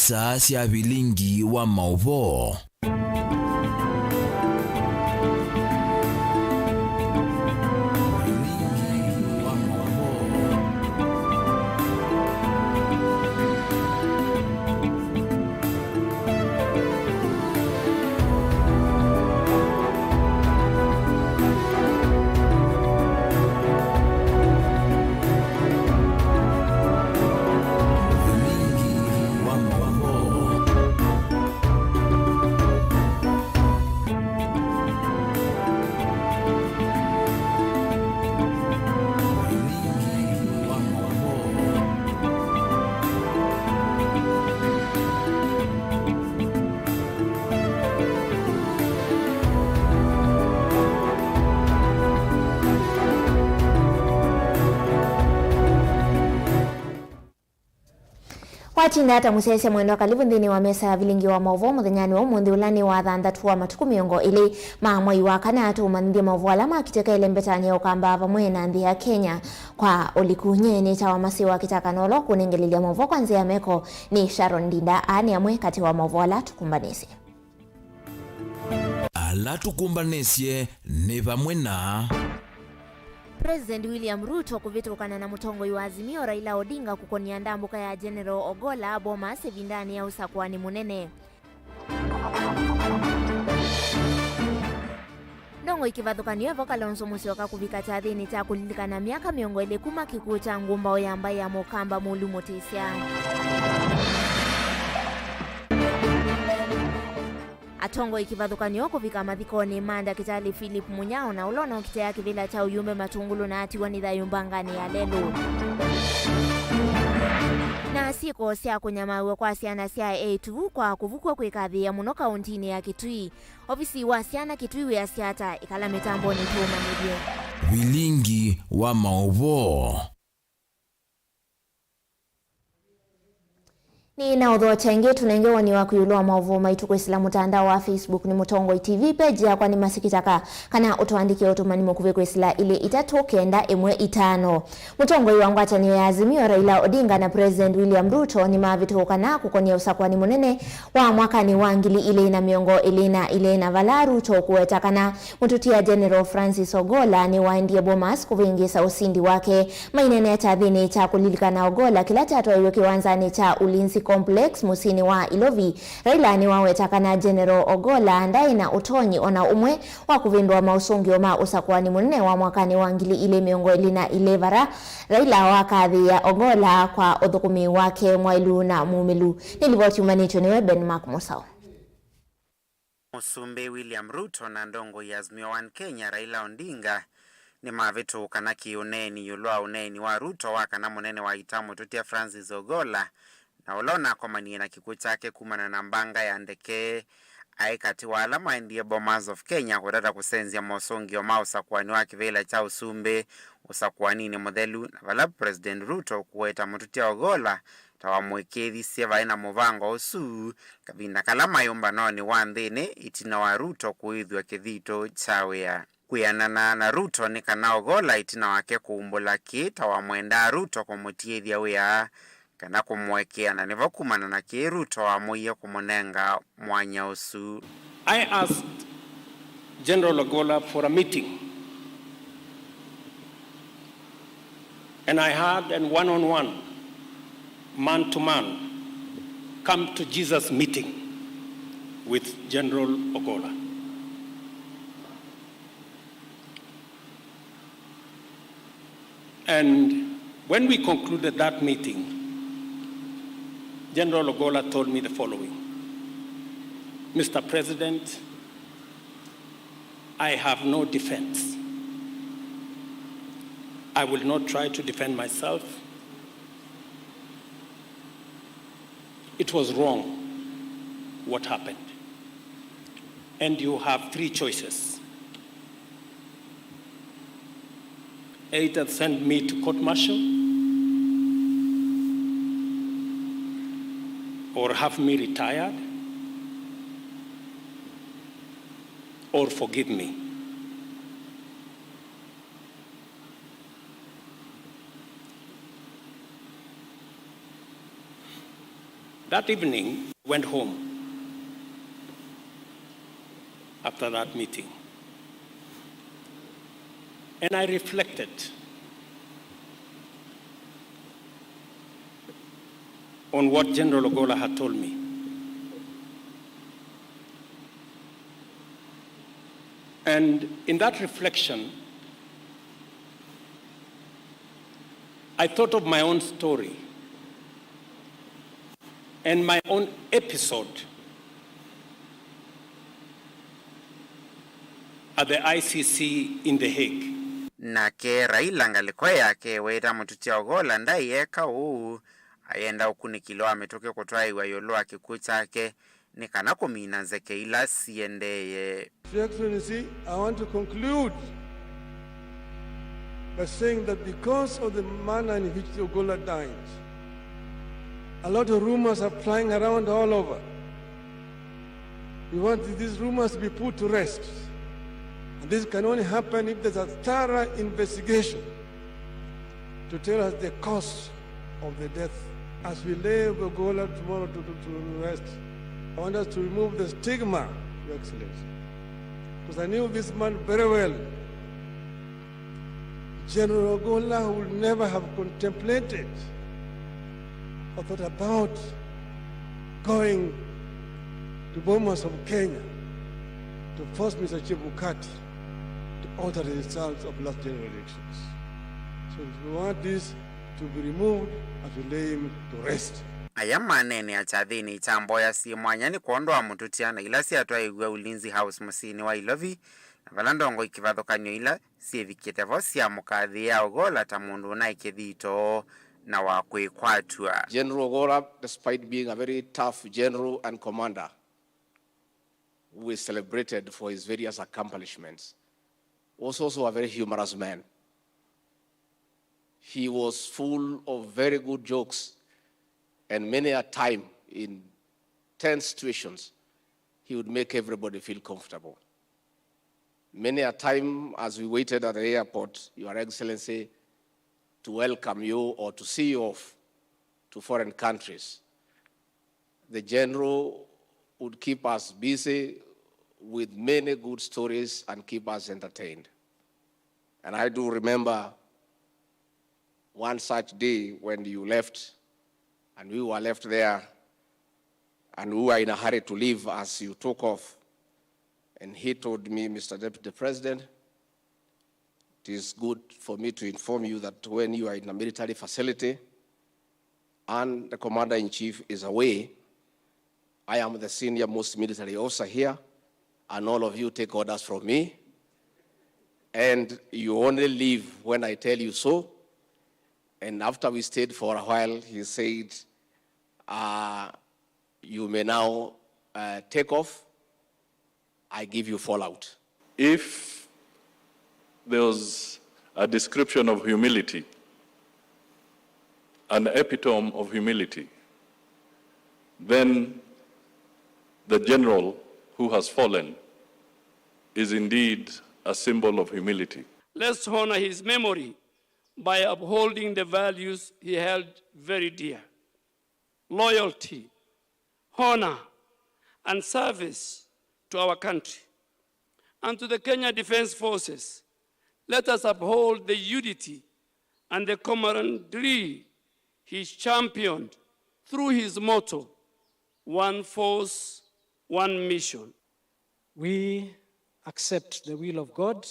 isaa cia bilingi wa mauvoo. Watinda hata musese mwendo kalibu ndini wa mesa ya vilingi wa mauvoo muthenyani wa umundi ulani wa thandatu wa matuku miongo ili mwai wa kanatu umandhia mauvoo alama kiteka ile mbetani ya ukamba vamwe na ndhi ya Kenya kwa ulikunye ni cha wa masiwa kitaka nolo kuningelilia mauvoo kwa nzi ya meko ni Sharon Ndinda ani amwe kati wa mauvoo ala tukumbanisi. Ala tukumbanesie ni vamwe na President William Ruto kuvitukana na mutongoi wa Azimio Raila Odinga kukonia ndambuka ya General Ogolla Bomas vindani ya usakwani munene. Ndongo ikivathukanio evo Kalonzo Musyoka kuvika chathini cha kulilikana miaka miongo ili kuma kikuu cha ngumba oyamba ya mukamba mulu mutisya. Atongo ikivathukanio kuvika mathikoni manda kitali Philip Munyao na ulona ukitea kivila cha uyumbe matungulu na atiwa ni thayumbangani ya lelu. Na siko sia kunyamawe kwa siana sia A2 kwa kuvukwa kwikathi ya muno kauntini ya Kitui. Ofisi wa siana Kitui ya siata ikala mitambo ni tuma medio. Vilingi wa mauvoo. Ni na udho chenge tunengewa ni wakuyulua mauvoo maitu kwa Islamu mtandao wa Facebook ni Mutongoi TV page ya kwa ni masikitaka kana utuandike otomani mkuve kwa Isla ili itatokenda emwe itano. Mutongoi wangwata ni ya Azimio Raila Odinga na President William Ruto ni mavitoka na kukonia usakwani munene wa mwaka ni wangili ile na miongo ile na vala Ruto kuwetaka na mututia General Francis Ogolla ni waendie Bomas kuvingisa usindi wake mainene cha dhini cha kulilika na Ogolla kila chato iwe kiwanzani cha ulinzi complex musini wa Ilovi. Raila ni wawetaka na General Ogolla ndai na utonyi ona umwe wa kuvindwa mausungi oma usakwani munene wa mwakani wangili ile miongo na ile vara. Raila wakadhi ya Ogolla kwa uthukumi wake mwailu na mumilu. Nilivoti umanicho niwe Ben Mark Musao. Musumbe William Ruto na ndongo ya Azimio One Kenya Raila Odinga ni mavitu kanaki uneni yulua uneni wa Ruto waka na munene wa itamu tutia Francis Ogolla na ulona kwa manie na kiku chake kumana na mbanga ya ndeke aikati wa alama ndiye Bomas of Kenya kudata kusenzia mosongi o mausa kwani waki vila cha usumbe usakwani ni modelu na vala President Ruto kuweta mututia Ogolla tawa mwekethi seva ina muvango usu kabinda kalama yomba noni wandhine itina wa Ruto kuidhwa kithito chawea. Kuyanana na Ruto ni kana Ogolla itina wake kuumbula ki tawa mwenda Ruto kumutiethia wea kana kumwekea na nivokumana na ki Ruto wa muye kumunenga mwanya usu. I asked General Ogolla for a meeting and I had a one-on-one, man-to-man, come to Jesus meeting with General Ogolla. And when we concluded that meeting, General Ogolla told me the following: Mr. President, I have no defense. I will not try to defend myself. It was wrong what happened. And you have three choices. Either send me to court-martial or have me retired or forgive me. That evening, went home after that meeting. And I reflected on what General Ogolla had told me. And in that reflection, I thought of my own story and my own episode at the ICC in The Hague. Nake Raila ngalikwea ke weta mututia Ogolla ndaieka uu ayenda ukunikilo ametoke kutwa iwa yoloa kikucha ke nikana kumina zeke ila siendeye. Your Excellency, I want to conclude by saying that because of the manner in which Ogolla died, a lot of rumors are flying around all over. We want these rumors to be put to rest. And this can only happen if there's a thorough investigation to tell us the cause of the death. As we lay Ogolla tomorrow to rest, I want us to remove the stigma, Your Excellency. Because I knew this man very well. General Ogolla would never have contemplated or thought about going to Bomas of Kenya to force Mr. Chebukati to alter the results of last general elections. So we want this to be removed as we lay him to rest. Aya manene ya chadhini chamboya si mwanyani kuondoa mututiana ila si atuwa igwe Ulinzi House musini wa Ilovi na valandongo ikivadho kanyo ila si evikitevo si ya mukadhi ya Ogolla tamundu na ikithito na wakwe kwatua. General Ogolla, despite being a very tough general and commander, who is celebrated for his various accomplishments, was also a very humorous man. He was full of very good jokes, and many a time in tense situations, he would make everybody feel comfortable. Many a time as we waited at the airport, Your Excellency, to welcome you or to see you off to foreign countries, the general would keep us busy with many good stories and keep us entertained. And I do remember one such day when you left and we were left there and we were in a hurry to leave as you took off. And he told me, Mr. Deputy President, it is good for me to inform you that when you are in a military facility and the Commander-in-Chief is away, I am the senior most military officer here, and all of you take orders from me, and you only leave when I tell you so. And after we stayed for a while, he said, you may now take off. I give you fallout. If there was a description of humility, an epitome of humility, then the general who has fallen is indeed a symbol of humility. Let's honor his memory by upholding the values he held very dear: loyalty, honor, and service to our country. And to the Kenya Defense Forces, let us uphold the unity and the camaraderie he championed through his motto, one force, one mission. We accept the will of God.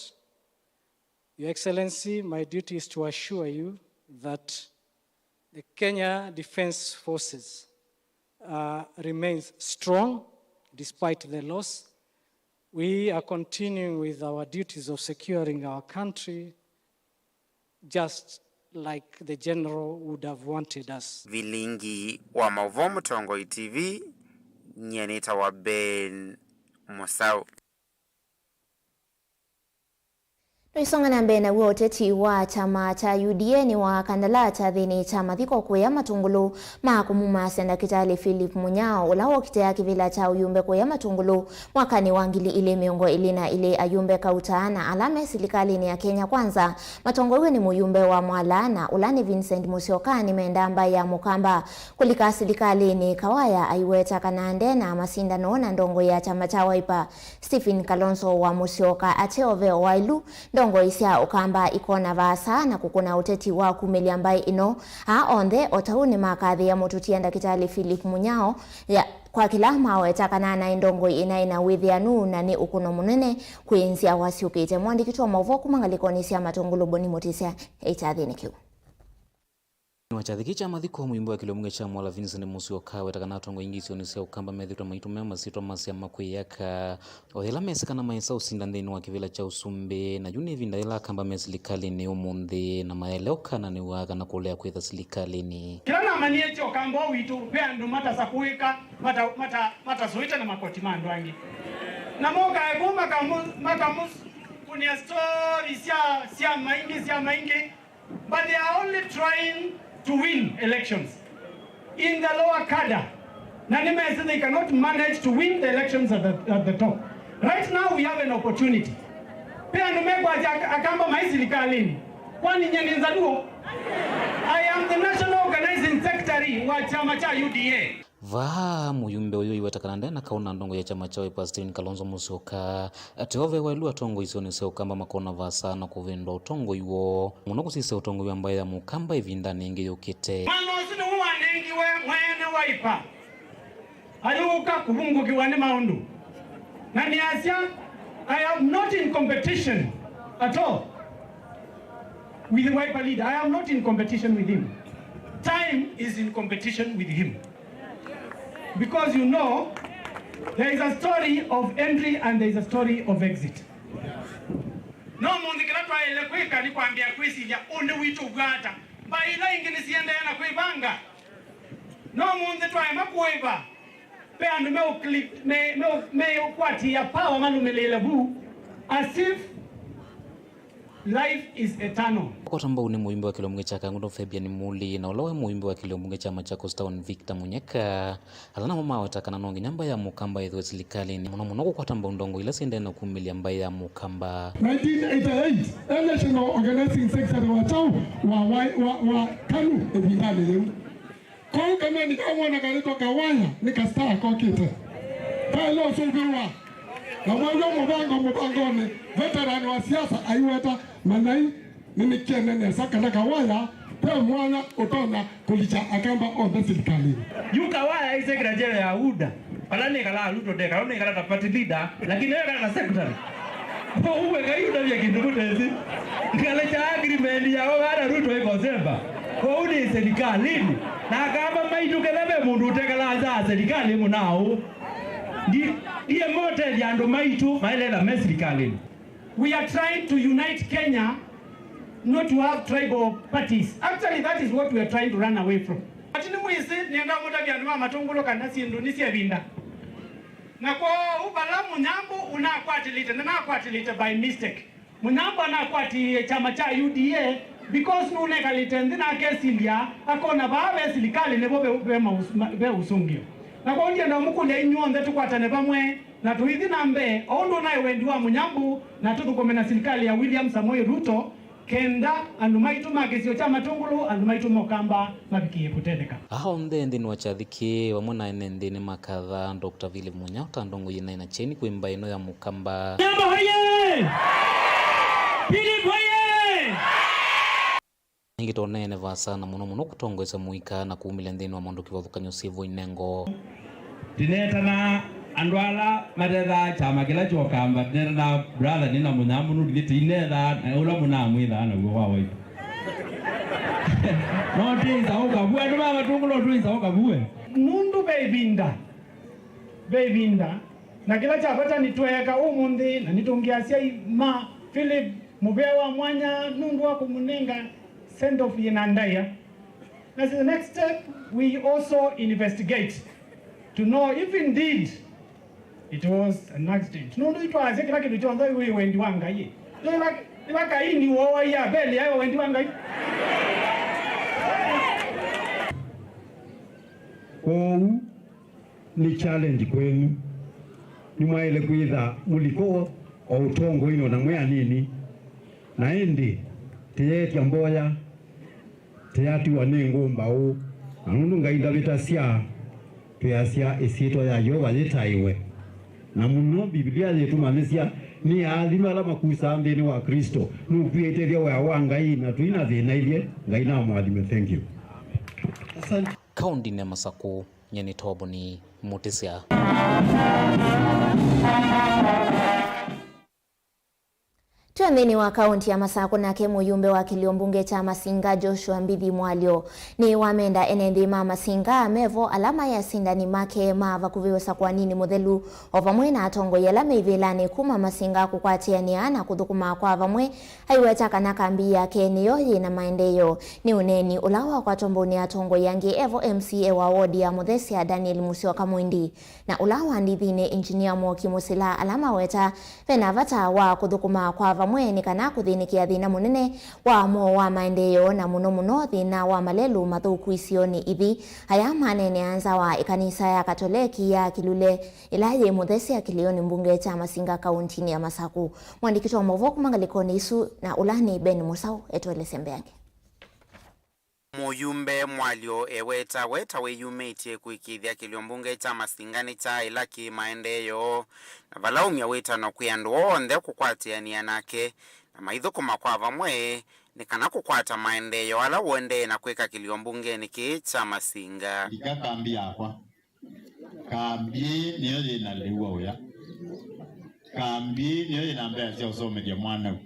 Your Excellency, my duty is to assure you that the Kenya Defense Forces remains strong despite the loss. We are continuing with our duties of securing our country just like the general would have wanted us. Vilingi wa Mauvomo Tongoi TV, Nyenita wa Ben Musau. Isonga na mbele na uteti wa chama cha UDA ni wa kandala cha thini cha mathiko kuya matungulu makumuma senda kitali Philip Munyao ulawo kitea kivila cha uyumbe kuya matungulu mwakani wangili ile miongo ilina ile ayumbe kautaana alame silikali ni ya Kenya Kwanza. Matongowe ni muyumbe wa Mwalana ulani Vincent Musyoka ni meendamba ya Mukamba kulika silikali ni kawaya aiweta kanande na masindano na ndongo ya chama cha Wiper. Stephen Kalonzo wa Musyoka ateove wailu ndongo isia ukamba ikona vasa na kukuna uteti wa kumeli ambaye ino onde otauni makathi ya mututienda kitali Philip Munyao ya kwa kila mawetaka na ndongo ina withianu na ni ukuno munene kuinzia wasiukite mwandikitwa mavoku mangalikoni sia matongolo boni motisia echathini kiu Wachathiki cha mathiko muimbo wa kilomunge cha Mwala Vincent Musyoka wetakana tongo ingisi onisia ukamba methitwa maitu mema sitwa masia makwiyaka othela mesekana maisa usinda nthini wa kivila cha usumbi na juni vinda ila kamba mesilikali ni umundi na maeleuka na ni waga na kulea kwitha silikali ni kila na manie cho kambo witu pia ndu mata sakuika mata suita na makoti mandu angi na moga ebuma makamus kunia story sia maingi but they are only trying to win elections in the lower cadre. Nanime they cannot manage to win the elections at the top. Right now we have an opportunity. Pia numekwa akamba maisilikalini. Kwani nyeni nzaduo? I am the national organizing secretary wa chama cha UDA. Vaha muyumbe uyu iwetakana ndena kauna ndongo ya chama cha Wiper Stephen Kalonzo Musyoka ateove wailu atongo isioni se ukamba makona vasa na kuvindo utongo iwo muno kusise utongo iwo ambaye ya mukamba ivinda ningi yukite mano sinu huwa ningi we mwene Wiper ayuka kubungu kiwani maundu na ni asia I am not in competition at all with the Wiper leader. I am not in competition with him. Time is in competition with him. Because you know, there is a story of entry and there is a story of exit. No mundi kilatwa ile kwika ni kwambia kwisi ya une witu gwata. Ba ila ingini siende yana kuibanga. No mundi twa makuiba. Pe andu me ukwati ya power manu melele bu as if life is eternal. Kwa tamba uni muimbo wa kilomunge cha Kangundo Fabian Muli na ulawe muimbo wa kilomunge cha Machakos Town Victor Munyeka alana mama watakana nongi nyamba ya mukamba ya silikali ni muno kwa tamba undongo ila siende na kumili ambaye ya mukamba 1988 National Organizing Secretary wa Tau wa Kanu ebitale leo kwa kama ni kama na kalito kawanya nikastaa kwa kite pale usungiwa na mwanzo mubango ni veteran wa siasa aiweta manai nini kienene saka na kawaya pe mwana utona kulicha akamba ombe serikali yu kawaya ise grajere ya UDA palani kala luto de kala ni kala party leader lakini yeye kala secretary kwa uwe kaiuda vya kindubutezi kala cha agreement ya wala ruto iko zemba kwa uni serikali na kama maitu kelebe mundu utekala za serikali munao ndiye mote ya ndo maitu mailela mesirikali. We are trying to unite Kenya, not to have tribal parties. Actually, that is what we are trying to run away from. Atini muisi nienda muda vya nduma matungulo kanasi Indonesia vinda. Na kwa ubala Munyambo unakwatilite na nakwatilite by mistake. Munyambo anakwati chama cha UDA because nune kalite ndina kesilia akona bawe silikali nebo be usungio. Na kwa ndia na mukule inyonde tukwatane bamwe na tuithi nambe ondo naye wendiwa Munyambu na tutukomena serikali ya William Samoei Ruto kenda andumaitu magesio cha matungulu andumaitu mokamba mabikie kutendeka aho ndende ni wachathiki wamona nende ni makatha Dr. Philip Munyao tandongo yina na cheni kuimba ino ya mukamba Nyamba hoye Philip hoye ngitone ne vasa na muno kutongoesa muika na kuumile ndeni wa mondo kivathukanyo sivu inengo dinetana andwala mathetha chama kila chokamba dinetana brother nina Munyambu nudithite inetha na ula munamwitha na guo wa Wiper no tinza ukabue ndo baba tungulo twinza ukabue mundu bebinda na kila chapata nitweka umundi na nitungiasia ma Philip mubewa mwanya nundu wa kumunenga send off yenandaya. As the next step, we also investigate to know if indeed it was an accident. No, it was a kila kitu chonzo wewe wendiwanga ye. Ibaka hii ni woa ya beli hayo wendi wangai. Ni challenge kwenu. Ni mwaile kuitha muliko o utongo ino na mwea nini. Na hindi tiyeti amboya tiyati wanengo mbao. Na nundu ngaida vitasia tuyasia isito ya yoga yetaiwe. Na muno Biblia yetu manesia ni adhima la makusa mbeni wa Kristo. Nukuyeteria wa wangai na tuina thina ile ngaina mwadime. Thank you. Asante. Kaundi ne Masako nyeni tobo ni Mutisia. Tuandeni wa kaunti ya Masako nake muyumbe wa kiliombunge cha Masinga Joshua Mbithi Mwalio ni wamenda enendhima Masinga amevo alama ya sindani make mava kuviwesa kwa nini muthelu ovamwe na atongo yalame ivilani kuma Masinga kukwatia niana kuthukuma kwa vamwe haiweta kana kambi yake niyo yina maendeyo ni uneni ulawa kwa tomboni atongo yangi evo MCA wa wodi ya Muthesia Daniel Musyoka Mwindi na ulawa ndithine engineer Mwoki Musila alama weta venavata wa kuthukuma kwa vamwe ni kana kuthinikia thina munene wa mo wa maendeyo na muno thina wa malelu mathuku isioni ithi haya manene anza wa ikanisa ya Katoliki ya Kilule ilaye Muthesia Kilioni mbunge cha Masinga kaunti ya Masako. Mwandiki wa Movoku Mangalikoni isu na ulani Ben Musau etwelese mbeange. Muyumbe Mwalio eweta weyumetie kuikithia kiliombunge cha Masingani cha ilaki maendeyo na valaumia weta no kuyandu onthe kukwatiania nake na maithukuma kwa vamwe ni kana kukwata maendeyo ala uende na kwika kiliombunge niki cha Masinga. Ika kambi yakwa kambi niyo yina liwa uya kambi niyo yina mbea siya usomedia mwana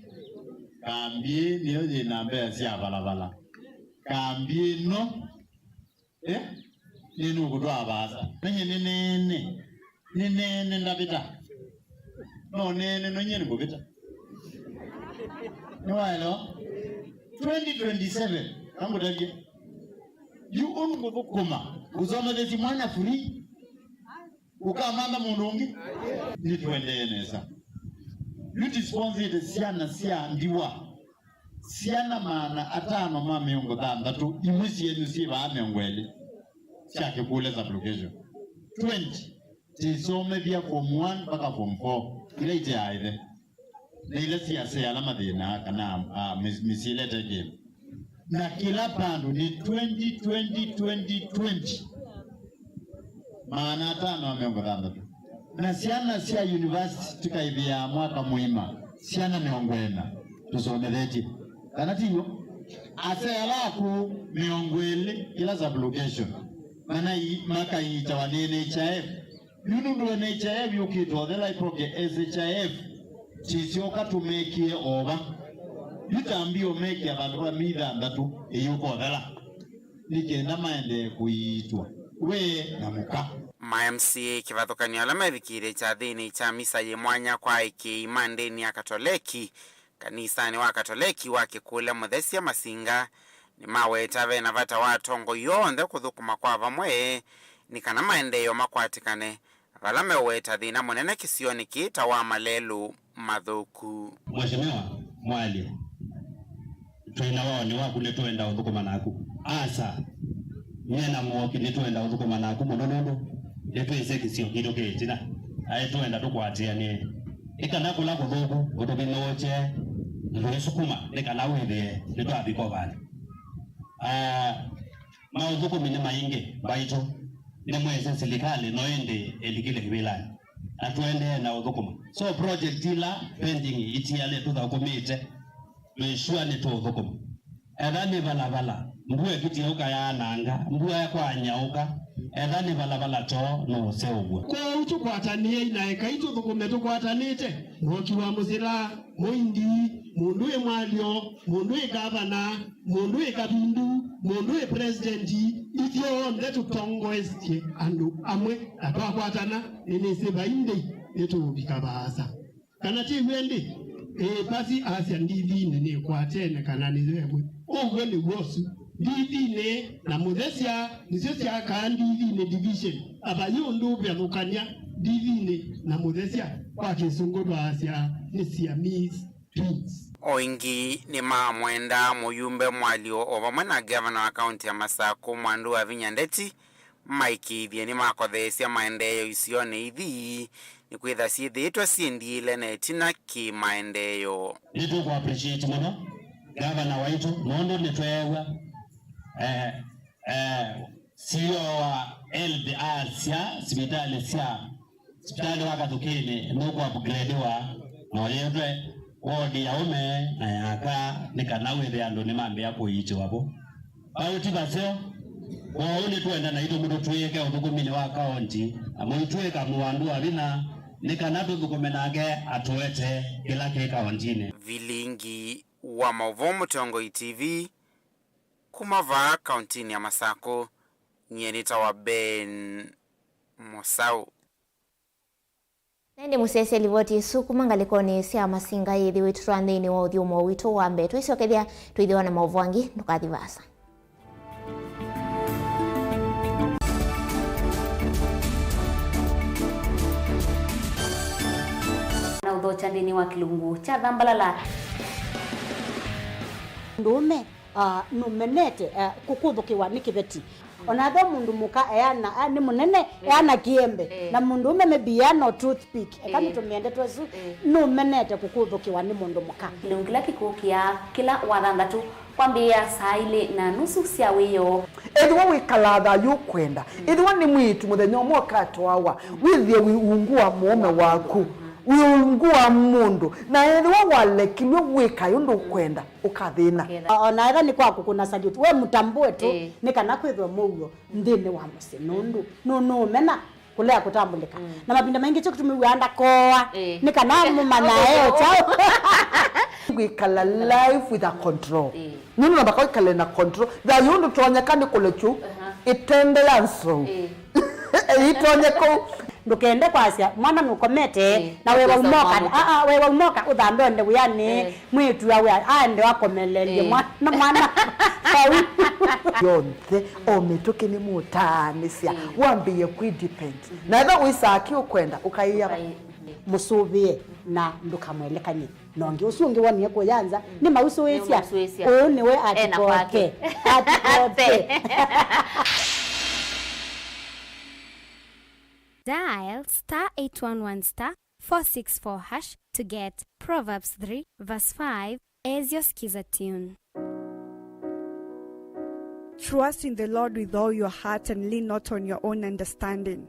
kambi niyo yina mbea siya balabala kambi no ninu kudwa baza nenye nene ndabita no nene no nyeni kubita no walo 2027 kangu dagie yu ungu bukuma uzoma desi mwana free ukamanda munungi ni tuendeneza yuti sponsor siya ndiwa siana maana atano ma miongo tandatu imwisi yenu siba amengwele chake kule za application 20 tisome vya form 1 mpaka form 4 ile ite aide na ile siasa alama dina kana misile tege na kila pandu ni 20 maana atano ma miongo tandatu na siana sia university tukaivia mwaka muima siana neongwena tusome leti kanatiyo asela ku miongwele ila za application mana maka itawa NHIF yunundu NHIF yukito thela ipoke SHIF chisioka tumekie oba yutambio meke abantu ba mitha ndatu eyuko thela nikenda maende kuitwa we na muka MCA kivathukania ala methikire cha thini cha misa ye mwanya kwa iki imandeni ya Katoliki kanisani wa Katoliki wa Kikule Muthesia Masinga ni maweta vena vata watongo yonthe kuthukuma kwa vamwe ni kana maendeyo makwatikane vala meweta thina munene kisioni kita wa malelu mathuku. Mheshimiwa Mwali twina wao ni wakule twenda uthukuma naku asa nyena Mwoki ni twenda uthukuma naku munonondo etwise kisio kido ketina aye twenda tukwatia ni ikana kula kuthuku utubinoche ndisukuma nekana withe nito abiko bana mauthuku mine maingi baito ni mweze serikali noende elikile kibilani atwende na uthukuma so project ila pending itiale tuthakumite twishua ni tuthukuma ethani balabala mbue kitiuka ya nanga mbue ya kwanyauka ethani balabala to no seugwa kwa utukwatanie na ekaito thukume tukwatanite Mwoki wa Musila Mwindi mundu e Mwalio mundu e gavana mundu e kabindu mundu e presidenti ithio ndetu tongo estie andu amwe atwakwatana nene sebainde etu bikabasa kana tiwendi pasi asia ndithi nene kwatene kana nizewe ogwe ni wosu ndithi na Muthesia nisio cia kandi ndithi division abayundu byathukania ndithi na Muthesia kwa kisungu basia ni cia miss Oingi ni mwenda muyumbe mwalio ovamwe na governor wa county ya Masako Mwandu wa Vinyandeti Mike Ithie ni makothesia maendeyo isione ithi ni kwitha ciithitwa ciendiile na etina ki maendeyo. Nitu kwa appreciate muno governor waitu nondo nitwewa CEO wa LDR cia sibitali wakathukini nuko upgrade wa no yendwe wodi ya ume na yaka nikanawe andu ni mambe ya kuichi wabo bauti baseo waone tuenda na ito mudo tuyeke uthugumini wa county amuitweka muwandu abina nikanatu thukumenage atuete kila ke county Vilingi wa Mauvomo Tongo TV kumava county ya Masako nyenita wa Ben Mosau. Nende musese livoti sukuma ngalikoni sia masinga yithi witu twandini wa uthiumo witu wa mbe twisokethia twithiwa na mauvwangi ndukathivasa. Na udhocha ndini wa kilungu cha Thambalala ndume numenete kukuthukiwa ni kibeti onatho mundu muka eana ni munene eana kiembe na mundu ume maybe no toothpick ekamitumende twesu numenete kukuthukiwa ni mundu muka kilungila kikukia kila wathanthatu kwambia saa ile na nusu cia wiyo edwa wikalatha yukwenda edwa ni mwitu muthenya mwoka twawa withie wiungua muome waku wiungua mundu na edwa walekilwe wika yundu kwenda ukathina ona era ni kwaku kuna salute we mutambue tu nikana kwithwa mugo ndini wa musi nundu no mena kulea kutambulika na mapinda mengi cyo kutumiwanda koa nikana mumanya eo chao wikala life with a control nunu na bakao ikale na control da yundu twanyakani kulechu itendelanso itonyeko ndukende kwasia mwana nukomete na wewe umoka wewe umoka uthambe onde uyani mwitu yawe ande wakomelelie mwana yonthe ometoke ni mutanisia wambie kudepend na eva uisaki ukwenda ukaiya musubie na ndukamwelekanye nonge usungi wani yako yanza ni mauso wesia ni we atikoke Dial *811*464# to get Proverbs 3 verse 5 as your skiza tune. Trust in the Lord with all your heart and lean not on your own understanding.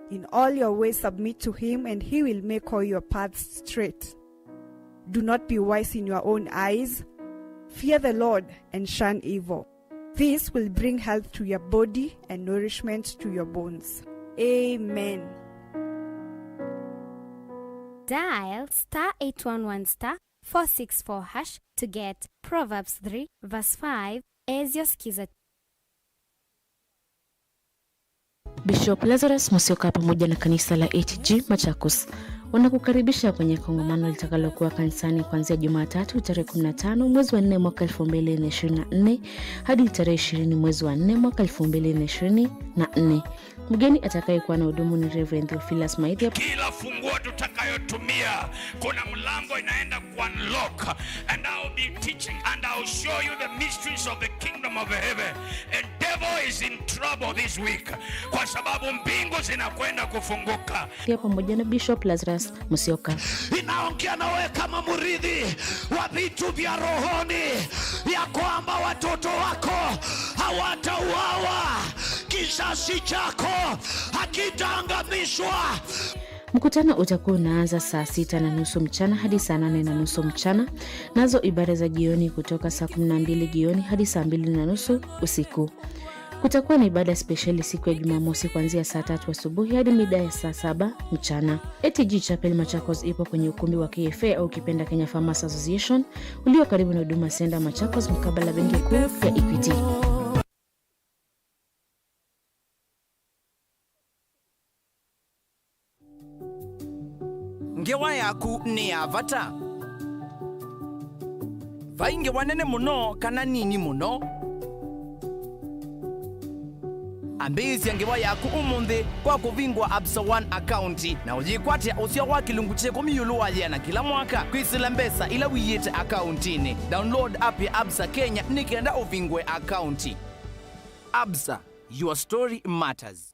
In all your ways submit to him and he will make all your paths straight. Do not be wise in your own eyes. Fear the Lord and shun evil. This will bring health to your body and nourishment to your bones. Amen. Dial *811*464# to get Proverbs 3 verse 5 as your skiza. Bishop Lazarus Musyoka pamoja na kanisa la HG Machakos wanakukaribisha kwenye kongamano litakalokuwa kanisani kuanzia Jumatatu tarehe 15 mwezi wa 4 mwaka 2024 hadi tarehe 20 mwezi wa 4 mwaka 2024. Mgeni atakayekuwa na hudumu ni Reverend Theophilus Maithia. Kila funguo tutakayotumia kuna mlango inaenda ku-unlock, and I'll be teaching and I'll show you the mysteries of the kingdom of heaven. And devil is in trouble this week kwa sababu mbingu zinakwenda kufunguka. Pia pamoja na Bishop Lazarus Musyoka. Inaongea na wewe kama muridhi wa vitu vya rohoni ya kwamba watoto wako hawatauawa, kisasi chako hakitaangamishwa. Mkutano utakuwa unaanza saa 6:30 mchana hadi saa 8:30 mchana. Nazo ibada za jioni kutoka saa 12 jioni hadi saa 2:30 usiku. Kutakuwa na ibada speciali siku ya Jumamosi kuanzia saa 3 asubuhi hadi mida ya saa 7 mchana. ATG Chapel Machakos ipo kwenye ukumbi wa KFA au kipenda Kenya Farmers Association ulio karibu na Huduma Center Machakos mkabala benki kuu ya Equity. Ngewa yaku ni avata. Vainge wanene muno kana nini muno. ambisi ngewa yaku umundi kwa kuvingwa Absa One account na ujikwate usio wa kilungu cheko miyulu na kila mwaka kwisila mbesa ila wiyete accountini. Download app ya Absa Kenya nikenda uvingwe account. Absa, your story matters.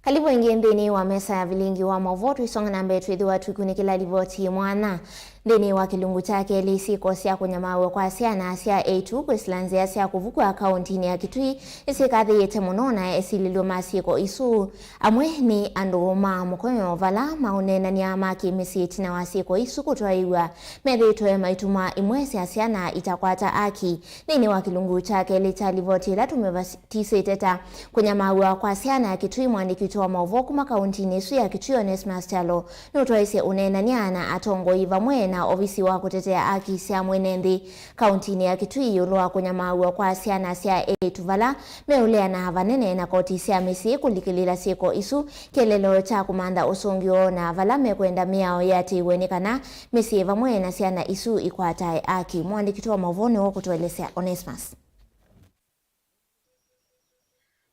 Karibu ingie ndani wa mesa ya vilingi wa mavoto isonga na mbetu idhi watu kunikila livoti mwana. Ndeni wa kilungu chake lisi kosia kunyamawe kwa asia na asia A2 kwesilanzi asia kuvuku akaunti ni ya kitui isi kathi yete monona esi lilo masiko isu. Amwe ni andoma mkoyo vala maunena ni amaki misiti na wasiko isu kutuaiwa. Medhi itoe maituma imwesi asia na itakwata aki. Ndeni wa kilungu chake lita livoti la tumevatisi teta kunyamawe kwa asia na kitui mwandiki wa mavoku makaunti nisu ya kitui Onesmus Chalo. Nutuaise unena ni ana atongo iva mwena ofisi wa kutetea haki sia mwenendi kaunti ya Kitui yulwa kunyamawe kwa asia na asia tuvala meulea na havanene na koti sia misi kulikilila siko isu kelelo cha kumanda usungio na vala mekwenda miao yati wenikana misi eva mwena sia na isu ikwatae haki. Mwandiki wa mavone wa kutuelezea Onesmus.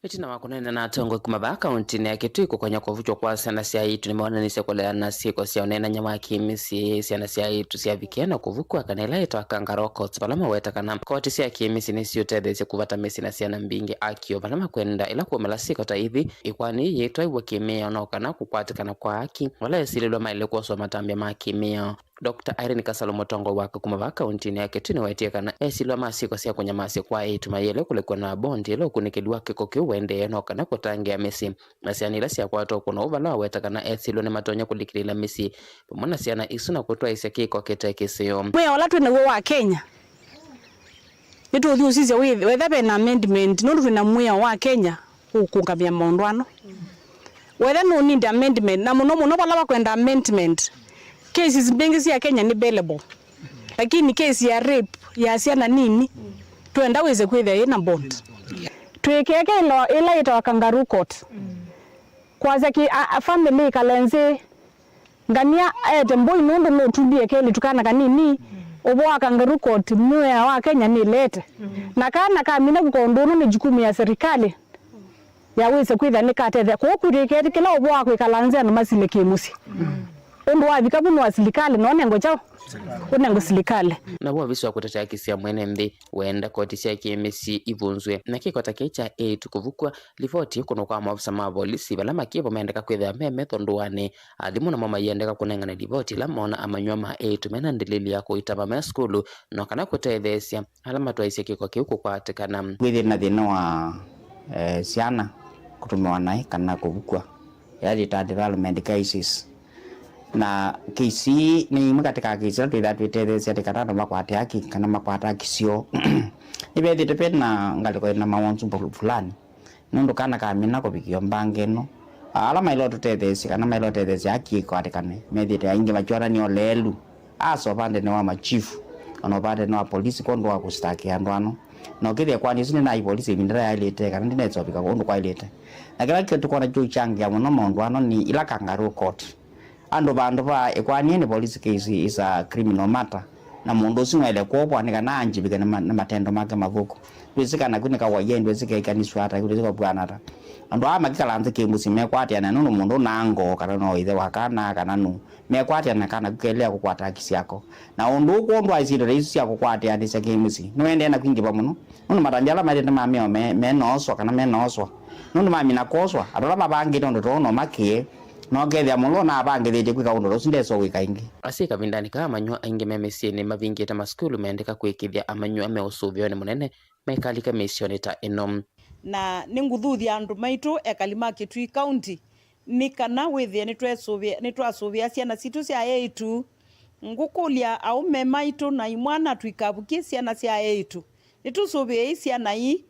Itina wakunene na atongo kumaba kaunti ya Kitui kukonya kuvuchwa kwa sana sia itu nimeona nisekolea na siko sia unena nyama kimisi sia na sia itu sia vikena kuvukwa kanela ito akangaroko tsalama weta kana koti sia kimisi nisi utedese kuvata mesi na sia na mbingi akio balama kwenda ila kuomela siko ta hivi ikwani yetu aiwa kimea onokana kukwatikana kwa haki wala esililo maile kwa soma tambia makimea. Dr. Irene Kasalo Motongo waka kumaba kaunti ya Kitui waitia kana esilo masiko sia kunya masi kwa itu mayele kulikuwa na bondi ilo kunikiliwa kiko kiwende enokana kutangia mesi masianila sia kwa to kuna uvala weta kana esilo ne matonya kulikilila mesi pomona sia na isu na kutoa iseki kwa ketekeseo mwe wala tu na wa Kenya itu usize whether be na amendment no tu na mwe wa Kenya ukungabia mondwano whether no need amendment na muno bala kwenda amendment. Cases bengi ya Kenya ni bailable. Lakini case ya rape ya asiana nini tuenda weze kwetha ina bond. Tuekeke ila ita kangaroo court. Kwaza ki family kalenze ngania boy nondo no tubie kele tukana kanini obo kangaroo court mwe wa Kenya ni lete. Na kana kamina kukondono ni jukumu ya serikali. Ya weze kwetha ni katete ko kurikete kila obo wa kalanze na masile kemusi. Ndo wa vikabu ni wasilikali naone ngoja unengo silikali na bwa biswa kutetea kesi ya mwenembe wenda koti sia KMC ivunzwe na kikota kecha tukuvukwa livoti kuno kwa maafisa ma polisi bala makibo maendeka kwetha meme tondoane alimu na mama yendeka kunenga na livoti la mona amanywa ma tumena ndilili yako itaba ma skulu no kana kutethesia alama twaise kiko kiuko kwatekana withi na thina wa siana kutumewa nai kana kuvukwa yali ta development cases na kisi ni mkatika kisi tu that we tell sia tikata no makwate haki kana makwata kisio ibe depend na ngaliko na mawonsu fulani nundo kana kamina ko bikio mbangeno ala mailo tutethesi kana mailo tutethesi haki kwatikane medite ainge machora ni olelu aso pande ne wa machifu ono pande no polisi kondo wa kustaki andwano no kile kwani sine na polisi mindira ya ilete kana ndinetso bika kondo kwa ilete na kila kitu kona juu changi ya muno mondwano ni ila kangaroo court ando bando ba ekwani ni police case is a criminal matter na mundu sinwele kwa ni kana anjibika na matendo make mavuko bisikana kunika wayendo bisika ikaniswa hata kulizika bwana ta ando ama kikalanze kemusi mekwati ana nuno mundu nango kana no ithe wakana kana nu mekwati ana kana kukelea kukwata kisi yako na undu kondo aisiro reisi yako kwati ani sa kemusi no ende na kwingi bamuno nuno matanjala matenda mameo menoswa kana menoswa nuno mami nakoswa adola babangi ndo tono makie no getha muno na bangetheje kwika undu sindeso wika ingi asika vindani kama manyo ainge memesiene mavingita maskulu meendeka kwikithia amanyo ameusuvio ni munene mekalika misioni ta enom na ninguthudhia andu maitu ekalima Kitui county ni kana withia ni twasuvia ciana citu cia A2 ngukulia aume maitu na imwana twikabukie ciana cia A2 nitusuvia ciana ii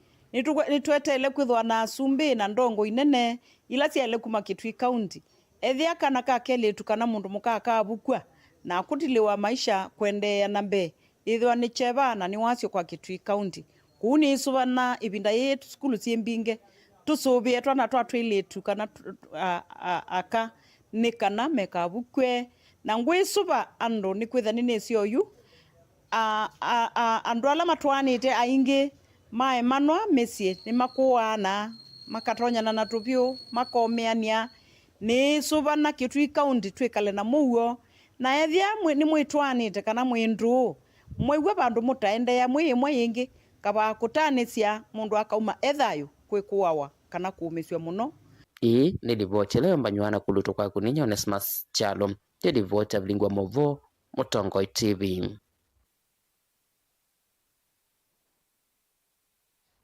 nitwetele kwithwa na asumbi na ndongo inene ila ciale kuma Kitui county ethia kana kakele tukana mundu mukaka abukwa na kutiliwa maisha kwendea na mbe ithwa ni cheba na ni wasio kwa Kitui county kuni isubana ibinda yetu skulu ciembinge tusubie twana twatwilitu kana aka ni kana mekabukwe na ngwisuba ando ni kwitha nini sioyu andu ala matwanite aingi mae manwa mesie ni makuana makatonyana na tupio makomeania ni suba na kitui county twikale na muo na ethia ni mwitwanite kana mwindu mwaigwa bandu mutaende ya mwe ingi kaba kutanisia mundu akauma ethayo kwikuawa kana kuumiswa muno. Ii ni riboti leo mbanywana kulutu kwa kuninya Onesmus Chalo ya riboti ya Vilingwa Movo Mutongoi TV.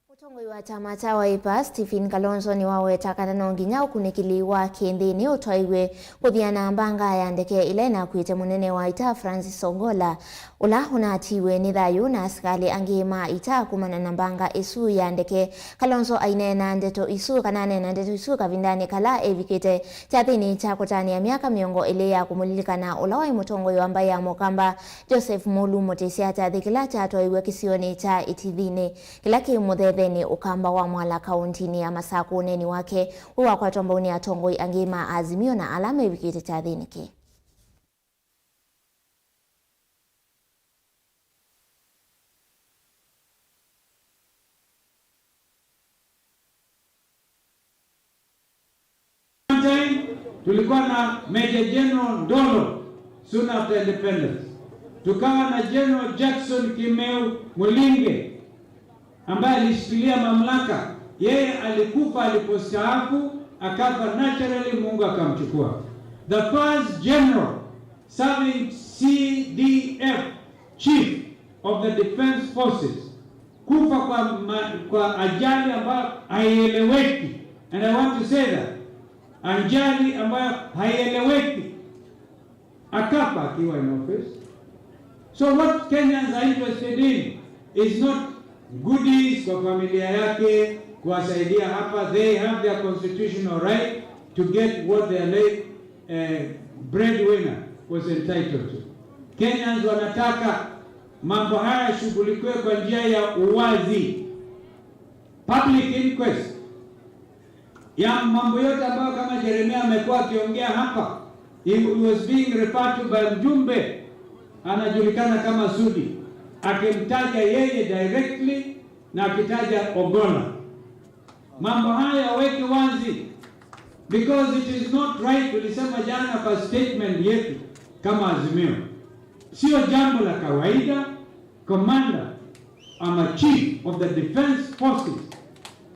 Mutongoi wa chama cha Wiper Stephen Kalonzo ni waweta kana nginya ukunikiliwa kindini utwaiwe kuthiana mbanga ya ndeke ile na kwite munene wa ita Francis Ogola ula hunatiwe ni thayu na askali angima ita kumana na mbanga isu ya ndeke. Kalonzo ainena ndeto isu kana nena ndeto isu kavindani kala evikite chathini cha kutania miaka miongo ile ya kumulilikana ula wa Mutongoi wa mbaya mokamba Joseph Mulu Mutesia chathikila cha twaiwe kisioni cha itithini kila kimuthethe ni ukamba wa Mwala kauntini ya Masaku uneni wake uwa kwa tomboni ya Tongoi angima Azimio na alama evikite chathini ki. Tulikuwa na Major General Ndolo soon after independence. Tukawa na General Jackson Kimeu Mulinge ambaye alishikilia mamlaka. Yeye alikufa alipostaafu, akafa naturally, Mungu akamchukua. The first general serving CDF chief of the defense forces kufa kwa ajali ambayo haieleweki, and I want to say that ajali ambayo haieleweki, akafa akiwa in office. So what Kenyans are interested in is not goodies kwa familia yake kuwasaidia hapa. They have their constitutional right to get what their late breadwinner was entitled to. Kenyans wanataka mambo haya shughulikiwe kwa njia ya uwazi, public inquest ya mambo yote ambayo kama Jeremia amekuwa akiongea hapa. He was being referred to by mjumbe anajulikana kama Sudi, akimtaja yeye directly na akitaja Ogola. Mambo haya yaweke wazi, because it is not right. Tulisema jana kwa statement yetu kama Azimio, sio jambo la kawaida commander ama chief of the defense forces,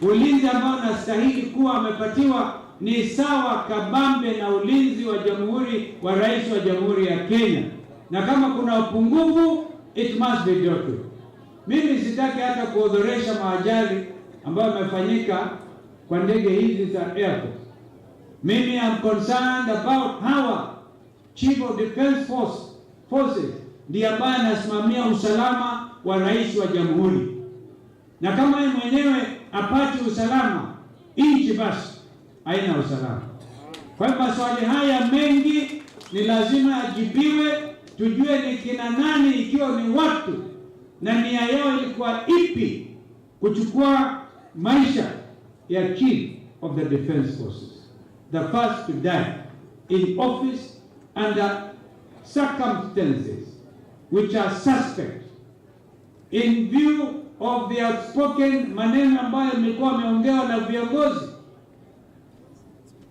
ulinzi ambao nastahili kuwa amepatiwa ni sawa kabambe na ulinzi wa jamhuri wa rais wa jamhuri ya Kenya, na kama kuna upungufu it must be dealt with. Mimi sitaki hata kuodhoresha maajali ambayo yamefanyika kwa ndege hizi za airport. Mimi am concerned about how chief of defense forces ndiye ambaye anasimamia usalama wa rais wa jamhuri, na kama yeye mwenyewe apati usalama, nchi basi haina usalama. Kwa hivyo maswali haya mengi ni lazima ajibiwe, tujue ni kina nani, ikiwa ni watu na nia yao ilikuwa ipi kuchukua maisha ya chief of the defense forces, the first to die in office under circumstances which are suspect, in view of the outspoken maneno ambayo yamekuwa yameongewa na viongozi.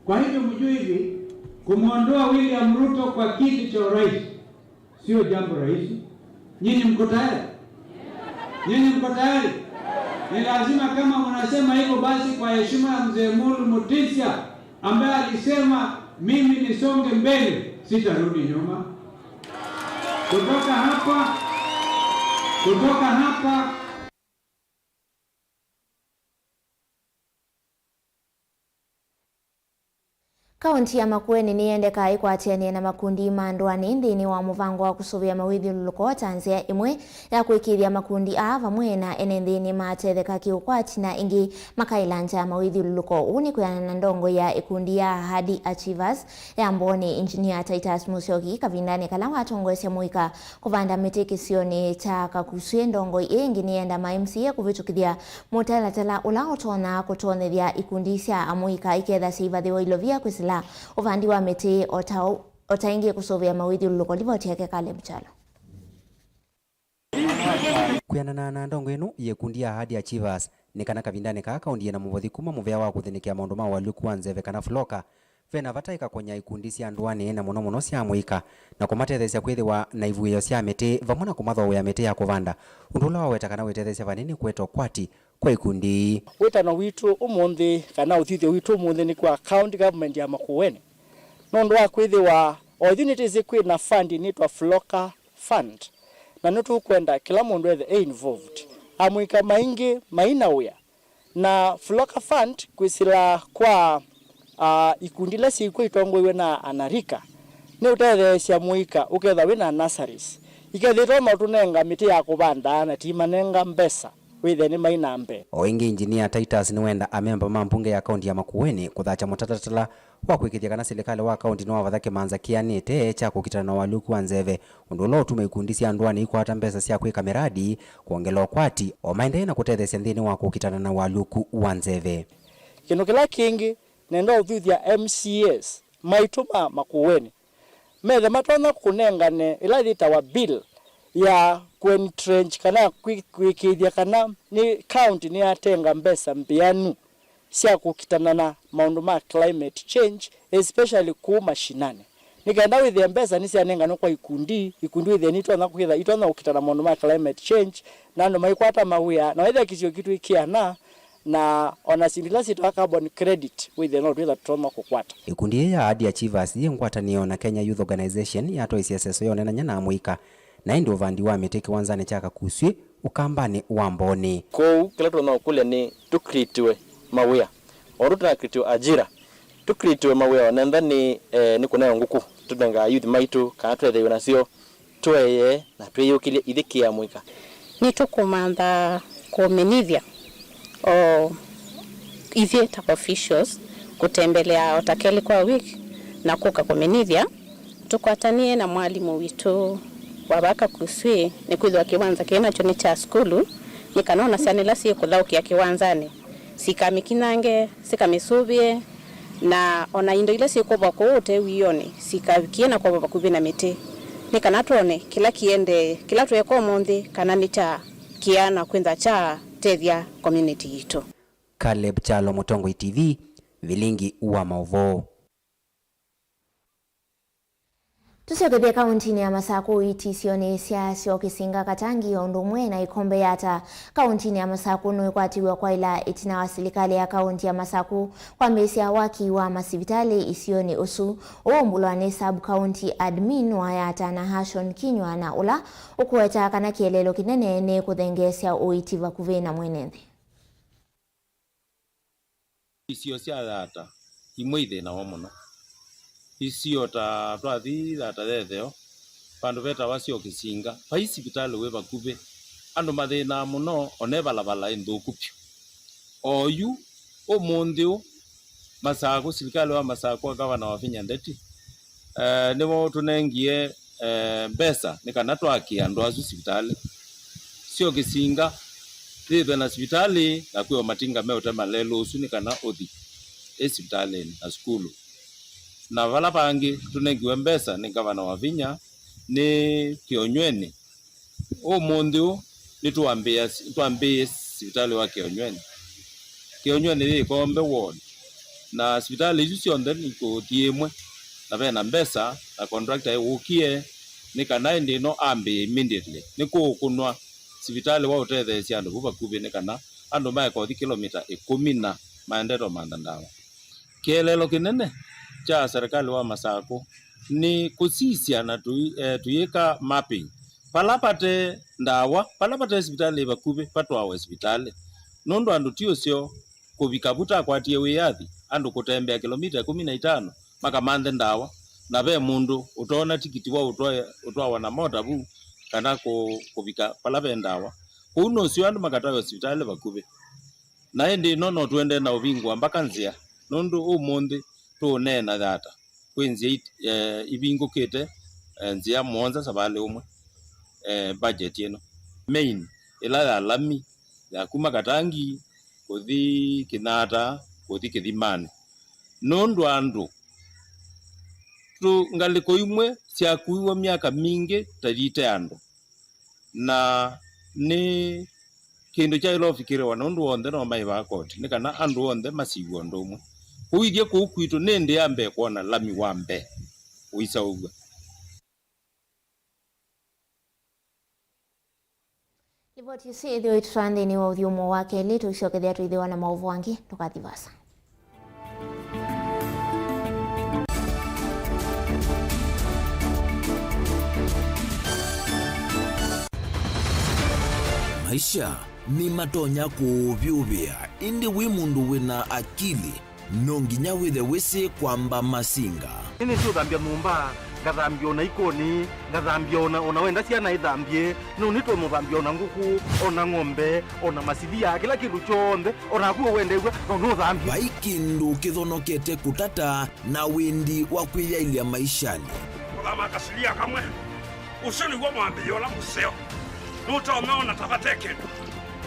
Kwa hivyo mjue hivi, kumwondoa William Ruto kwa kiti cha urais sio jambo rahisi. Nyinyi mko tayari? Nyinyi mko tayari? Ni lazima, kama mnasema hivyo, basi kwa heshima ya mzee Mulu Mutesia ambaye alisema mimi nisonge mbele, sitarudi nyuma. Kutoka hapa Kaunti ya Makueni niendeka ikwatiania na makundi mandwani nthini wa muvango wa kusuvia mawithiuluko tanzia imwe ya kwikithia makundi vamwe na ene nthini matetheka kiukwati na ingi makailanja mawithiuluko uni kuyana na ndongo ya ikundi ya Ahadi Achievers ya mboni Engineer Titus Musyoki kavindani kala watongwesya muika kuvanda miti kisioni cha Kakuswie ndongo ingi nienda ma MCA kuvitukithia mutalatala ula utona kutonethia ikundi cia amuika iketha sivathiwa ilovia kwisila uvandi wa miti otaingi kusuvia mawithiuluko livoti yake Caleb Chalo. Kuyana na ndongo ino yekundi ya Ahadi Achievers nikana kavindane ka kaundi na muvothi kuma muvea wa kuthinikia maundu ma waluku wa Nzeve kana Floka vena vataika konya ikundi cia ndwani na muno cia muika na kumatethesya kwithiwa na ivuio cia miti vamwe na kumathwa ya miti ya kuvanda undu ula waweta kana wetethesya vanini kwetwa kwati kwa ikundi wetano witu umuthi kana uthithio witu umuthi ni kwa county government ya Makueni nondu wa kwithiwa o unity kwina fund initwa Floka Fund na nutu kwenda kila mundu ethe involved amuika maingi maina uya na Floka Fund kwisila kwa ikundi la siku itongwe na anarika ni utethesya muika uketha wina nurseries ikethitwa matunenga miti ya kuvanda na timanenga mbesa withe ni maina mbe oingi Engineer Titus ni wenda amemba mambunge ya kaunti ya Makueni kuthacha mutatatala wa kwikithia kana serikali wa kaunti no wathake manza kianite cha kukitana na waluku wa Nzeve undu lo tume ikundi cia ndwani ikwata mbesa cia kwika miradi kuongela kwati o maendelee na kutethesya nthini wa kukitana na waluku wa Nzeve kino kila kingi nenda uthuthia MCAs maituma Makueni methe matona kunengane ila thita wa bill ya kuentrench kana kwikithia kana ni county ni atenga mbesa mbianu cia kukitana na maundu ma climate change especially ku mashinani nikenda withia mbesa ni cia nengano kwa ikundi withia ni tona kuhitha itona kukitana maundu ma climate change na ndo maikwata mawia na withia kisio kitu ikiana na ona sindila sitwa carbon credit withia no twitha troma kukwata ikundi ya Ahadi Achievers yengwatanio na Kenya Youth Organization ya toisiaseso yonena nyana muika na ndio vandi wa miti kiwanzani cha Kakuswie ukambani wa mboni ko kila tuna kule ni tukritiwe mawia oru tuna kritiwe ajira tukritiwe mawia nenda ni kuna nguku tudenga youth maitu kana twethe nacio tweye na tweyukilie ithikia muika ni tukumanda kumenithia o iveta officials kutembelea Otakeli kwa wiki na kuka kumenithia tukwatanie na mwalimu witu wabaka Kuswie ni kwithwa kiwanza kina choni cha skulu nikanona sanila si kuthaukia kiwanzani sikamikinange sikamisubie na ona indo ile sikobwa kote wione sikavikiena kwa baba kubina miti nikanatone kila tueko monthi kana ni cha kiana kwenda cha tethia community ito. Caleb Chalo, Mutongo TV, Vilingi wa Mauvoo. Tusiokethia kauntini ya Masaku itisioni siasio kisinga katangi ondumwe na ikombe yata kauntini ya Masaku nuikwatiwa kwa ila itina wa serikali ya kaunti ya Masaku kwa mesia waki wa masivitali isioni usu uombulwane sub county admin wa yata na Hashon Kinywa na ula ukuweta kana kielelo kinene ne kuthengesya uitiva kuvena mwenenthi isio cia yata imwe ithina wa muno isio ta twathi data thetheo pandu beta wasio kisinga paisi bitalo we bakube andu mathina muno one balabala indukupyo oyu omundiu Masaku serikali wa Masaku gavana wa Vinya Ndeti nibo tunengie mbesa nikana twakia andu azu sibitali sio kisinga thithe na sibitali na kwiwa matinga meote malelo usu nikana othi sibitali na skulu na vala pangi tunengiwe mbesa ni gavana wa Vinya ni Kionyweni omundu ni tuambie sibitali wa Kionyweni ni kombe ward na sibitali isu cionthe ni kutiimwe na bena mbesa na contractor ukie ni kana ndino ambi immediately ni kukunwa sibitali wa utethesya andu bubakubi ni kana andu maikothi kilomita 10 na maendeto mandandawa kielelo kinene cha serikali wa Masaku ni kusisia na tuyeka mapping palapate ndawa palapate hospitali bakube patwa hospitali nondo andu tiosyo kubikabuta kwatie wiyathi andu kutembea kilomita 15 makamande ndawa na be mundu utona tikiti wa utwa wana moda bu kana kuvika pala be ndawa kuno sio andu makatayo hospitali bakube na ende no twende na ubingwa mpaka nzia nundu umundi tunena data kwenzi ibingukite nzia monza sabale umwe budget yeno main ila ya lami ya kuma katangi kuthi kinata kuthi kithimani nundu andu tu ngaliko imwe cia kuiwa miaka mingi tarite andu na ni kindu cha ilo fikire wana nundu wonde no mai ba koti ni kana andu wonde masiwo ndomwe kuithie kuukwitu nende ambe kuona lami wambe uisa uga Riboti isi ithio iturande ni wa uthiumo wake li tuicokethia tuithiwa na mauvu wangi tukathivasa. Maisha ni matonya kuvyuvia indi wi mundu wina akili nonginya withe wisi kwamba masinga ini tu thambia numba ngathambia ona ikoni ngathambia ona wenda ciana ithambie no nito muthambia ona nguku ona ng'ombe ona masithia kila kindu chonde ona kuo wendegwa no thambia baikindu kithonokete kutata na windi wa kwiyailia maishani kama kasilia kamwe usoni gwa mwambio la museo nuta umeona tabateke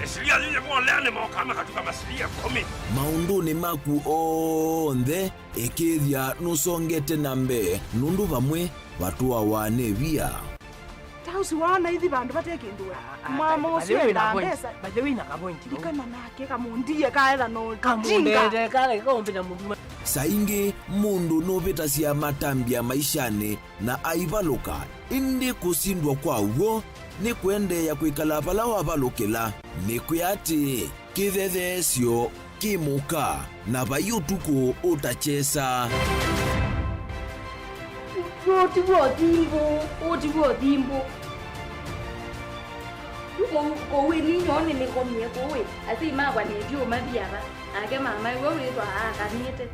esilia yeye mwalene mwakama katika masilia 10 maunduni maku onthe ekithia nusongete nambe nundu vamwe vatua wanevia tausi wana hithi bandu batekindu mama usio na pesa baje wina ka point dikana nake kamundie kaetha no kamundete kale kombina mundu saingi mundu novita cia matambia maishani na aivaluka indi kusindwa kwa uo ni kuendeya kwikala pala wavalukila ni kuyati kithethesyo kimuka na vayutuku utachesa otigwo thimbo kowe ninyone nikomie kowe asi magwa nedio mathiara ake mama iwe witwa akanite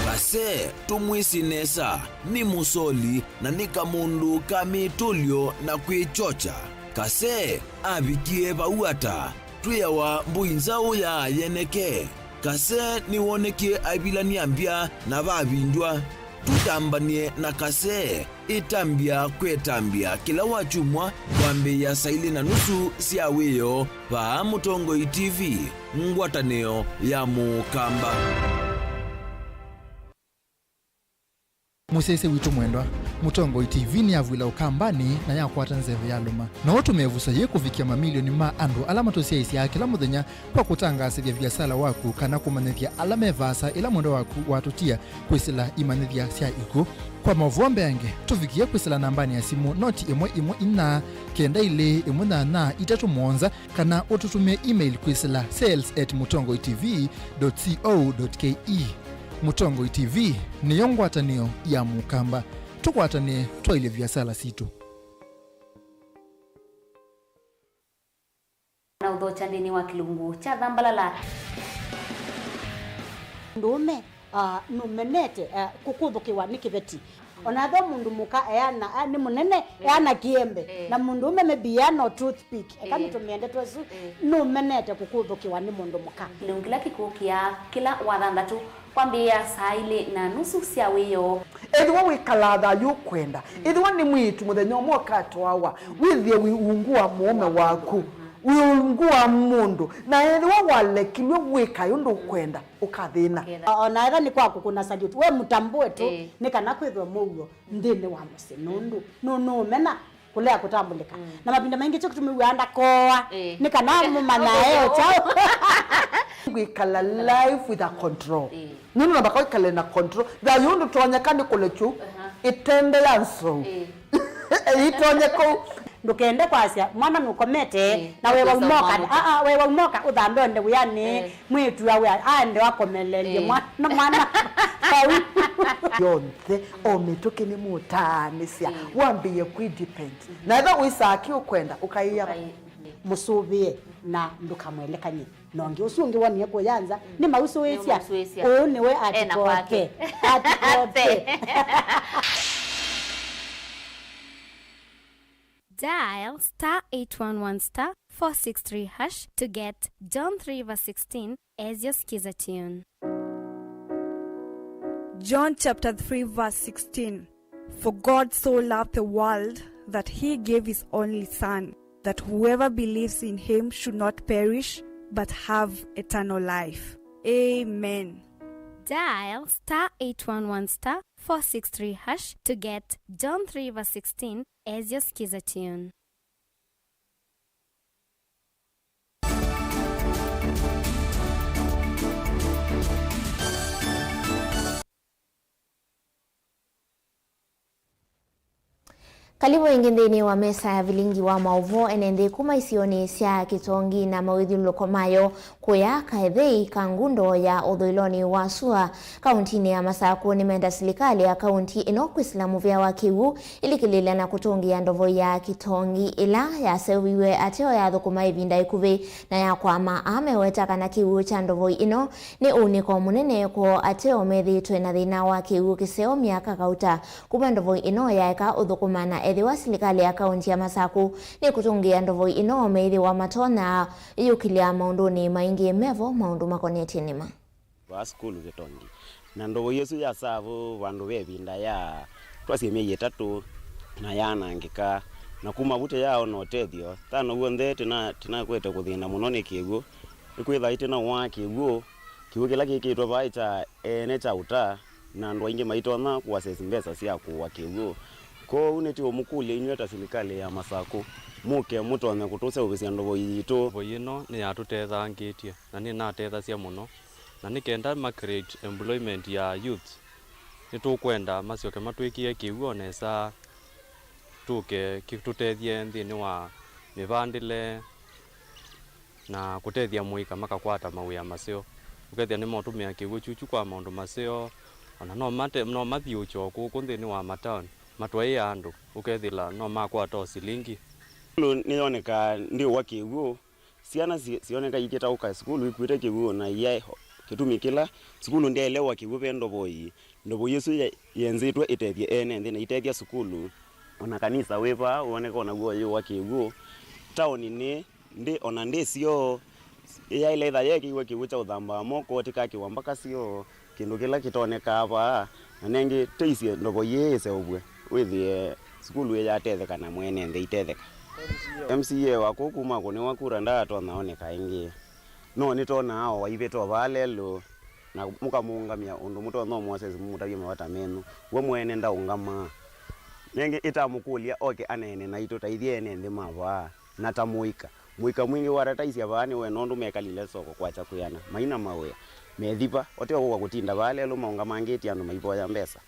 Kase tumwisinesa ni musoli na ni kamundu kamitulyo na kwichocha kase abikie bauata tuyawa mbuinzao ya yeneke kase ni woneke abilania mbia na babindwa tutambanie na kase itambia kwetambia kila wachumwa kwambe ya saili na nusu siaweyo pa Mutongoi TV ngwataneo ya Mukamba. Musese witu mwendwa Mutongoi TV ni avwila ukambani na yakwata nzeve ya luma na watu mevusa ye kuvikia mamilioni ma andu alama tosia isi ya kila muthenya kwa kutangasa vya viasala waku kana kumanethia alama evasa ila mwendo waku watutia kwisila imanethia sia iku kwa mavuombe yange tuvikia kwisila nambani ya simu noti imwe ina kenda ile imwe na itatu mwonza kana ututumie email kwisila sales@mutongoitv.co.ke. Mutongoi TV ni yongwatanio ya Mukamba tukwatane twaile viasala situ na udhocha ndini wa kilungu cha Dhambalala ndume numenete kukuthukiwa ni kibeti onatho mundu muka eana ni munene eana kiembe na mundu ume mebiano toothpick kama tumiende twesu numenete kukuthukiwa ni mundu muka kilungila kikukia kila wathandatu kwambia saa ile na nusu cia wiyo ethwa wikalatha yukwenda ethwa ni mwitu muthenya umwe katwawa withie wiungua muome waku wiungua mundu na ethwa walekilwe wika yundu kwenda ukathina ona etha ni kwaku kuna salute we mutambue tu ni kana kwithwa mugo ndini wa musinundu no mena kulea kutambulika na mabinda maingi cyo kutumiwanda koa ni kana mumana eo chao wikala life with a control nini nabaka wikala na control da yundu tuonyekani kulechu itende yanso itonyeko ndukende kwasia mwana nukomete na wewe umoka wewe umoka uthambe nde yani mwitu awe ande wakomelelie mwana yonthe ometoke ni mutanisia wambie ku depend na tha wisaki ukwenda ukaiya musubie na ndukamwelekanye nongi usungi wani kuyanza ni mausuisia niwe atikoke Dial *811*463# to get John 3:16 as your skiza tune. John chapter 3 verse 16. For God so loved the world that he gave his only Son, that whoever believes in him should not perish but have eternal life. Amen. Dial *811*463# to get John 3:16 as your skiza tune. Karibu ingindeni wa mesa ya vilingi wa mauvo enende kuma isioni sia kitongi na mawidhulo komayo kuya kaedhei kangundo ya odhoiloni wa sua kauntini ya Masaku ni menda silikali ya kaunti inoku islamu vya wakiwu ilikilile na kutongi ya ndovo ya kitongi ila ya sewiwe ateo ya dhukuma ivinda ikuve na ya kwa maame wetaka na kiwu cha ndovo ino ni uniko munene ko ateo methi tuena dhina wa kiwu kiseo miaka kauta kuma ndovo ino ya eka udhukuma na ethi wa silikali ya kaunti ya Masaku ni kutungia ndovo ino meithi wa matona yukilia maunduni maingi mevo maundu makoneti nima wa skulu kitongi na ndovo yesu ya savu vandu vevinda ya twasimie yetatu na yana ngika na kuma bute yao no tethio tano wonde tina kwete kuthina muno ni kigu ikwitha itina wa kigu kigu kila kikitwa baita ene cha uta na ndo ingi maitona kwa sesi mbesa sia kuwa kigu ko uneti omukule inyweta silikali ya Masaku muke mutone kutuse ubisia ndovo yitu boyino ni atutetha ngitie na ni natetha cia muno na ni kenda ma create employment ya youth ni tukwenda macioke matwikie kiugo nesa tuke kitutethie nthini wa mivandile na kutethia muika makakwata mawia macio ukethia ni motumia kiugo chuchu kwa maundu macio ona no mathio choko kunthini wa matown matwai andu ukethila no makwata silingi nioneka ndio wa kiugo ciana cioneka ikita uka skulu ikwite kiugo na ye kitumi kila skulu ndielewa kiugo pendo boyi ndobo yesu yenzitwe itethie ene nthina itethia skulu ona kanisa wepa uoneka ona guo yo wa kiugo town ni ndi ona ndicio ya ile tha yeki iwe kiugo cha uthamba moko tika kiwambaka cio kindu kila kitoneka hapa na nengi teisie ndobo yese ubwe withie skulu ya tetheka na mwene nthi itetheka MCA wako kuma kuni wakura ndato naoneka ingi no nitona hao waiveto valelo na mukamuungamia undu muto no Moses mutavye mawata menu we mwene ndaungama nenge itamukulia oke anene na ito taithie ene nthi mava na tamuika muika mwingi warataisia vani we nondu mekalile soko kwacha kuyana maina mawe methipa oteo kwa kutinda valelo maungamangiti andu maipoya mbesa